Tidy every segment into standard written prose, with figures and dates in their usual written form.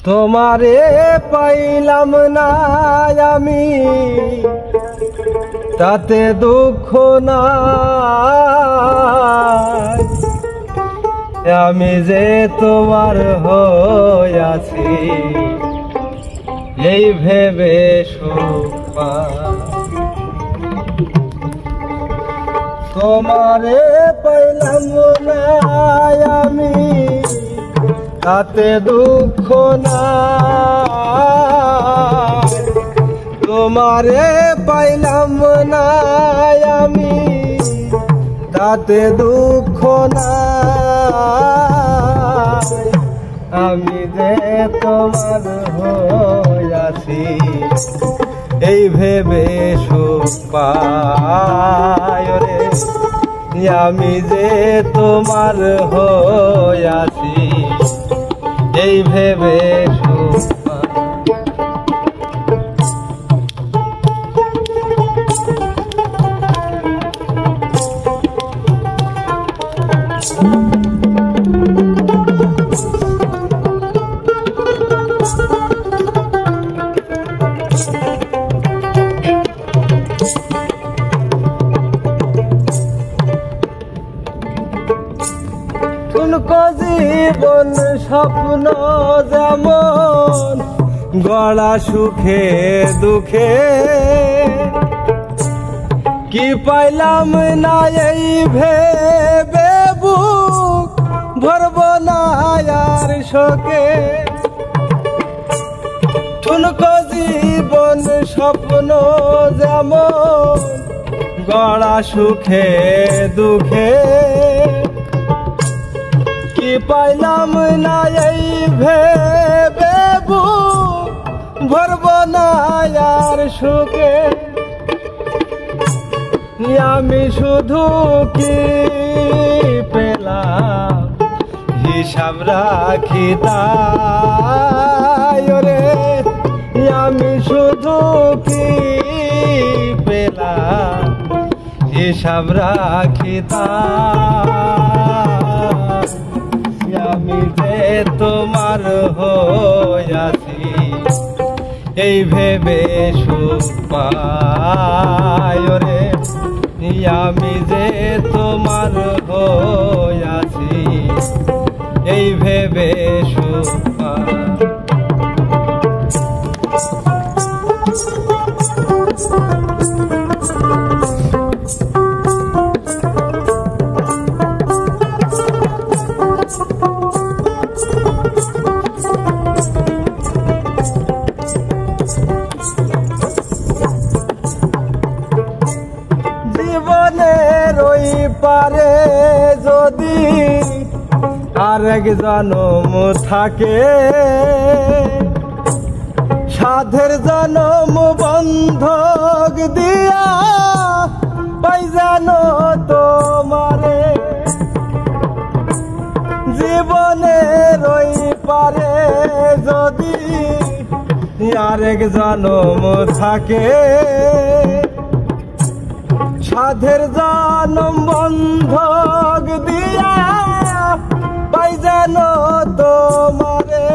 তোমারে পাইলাম না আমি তাতে দুঃখ না, আমি যে তোমার হইয়াছি এই ভেবে সুখ পাই। তোমারে পাইলাম না আমি তাতে দুঃখ না, তোমারে পাইলাম না আমি তাতে দুঃখ না, আমি যে তোমার হইয়াছি এই ভেবে সুখ পাই রে, আমি যে তোমার হইয়াছি এই ভেবে সুখ পাই। ঠুনকো জীবন স্বপ্ন যেমন গড়া সুখে দুঃখে, কি পাইলাম না এই ভেবে বুক ভরব না আর শোকে। ঠুনকো জীবন স্বপ্ন যেমন গড়া সুখে দুঃখে, কি পাইলাম না এই ভেবে বুক ভরব না আর সুখে। আমি শুধু কি পেলাম হিসাব রাখি তাই রে, আমি শুধু কি পেলাম হিসাব রাখি তাই, আমি যে তোমার হইয়াছি এই ভেবে সুখ পাই রে, আমি যে তোমার হইয়াছি এই ভেবে সুখ পাই। জীবনের ওই পারে যদি আরেক জনম থাকে, সাধের জনম বন্ধক দিয়া পাই জানো তোমারে। জীবনের ওই পারে যদি আরেক জনম থাকে, সাধের জনম বন্ধক দিয়া পাই জানো তোমারে।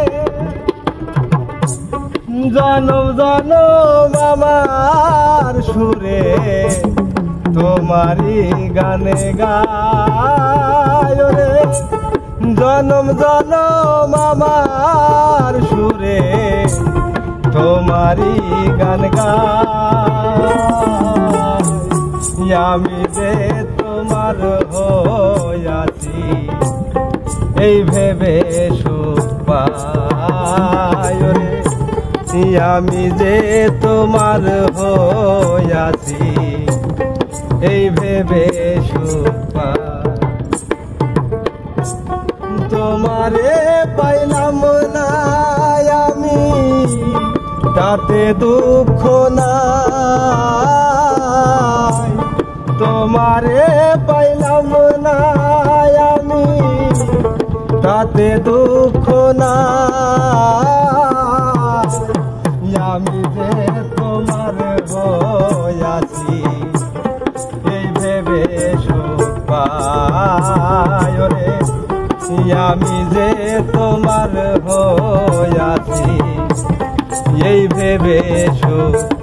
জনম জনম আমার সুরে তোমারি গানে গায় রে, জনম জনম আমার সুরে তোমারি গান গায়, আমি যে তোমার হইয়াছি এই ভেবে সুখ পাই রে, আমি যে তোমার হইয়াছি এই ভেবে সুখ পাই। তোমারে পাইলাম না আমি তাতে দুঃখ নাই, তোমারে পাইলাম না আমি তাতে দুঃখ নাই, আমি যে তোমার হইয়াছি এই ভেবে সুখ পাই রে, আমি যে তোমার হইয়াছি এই ভেবে সুখ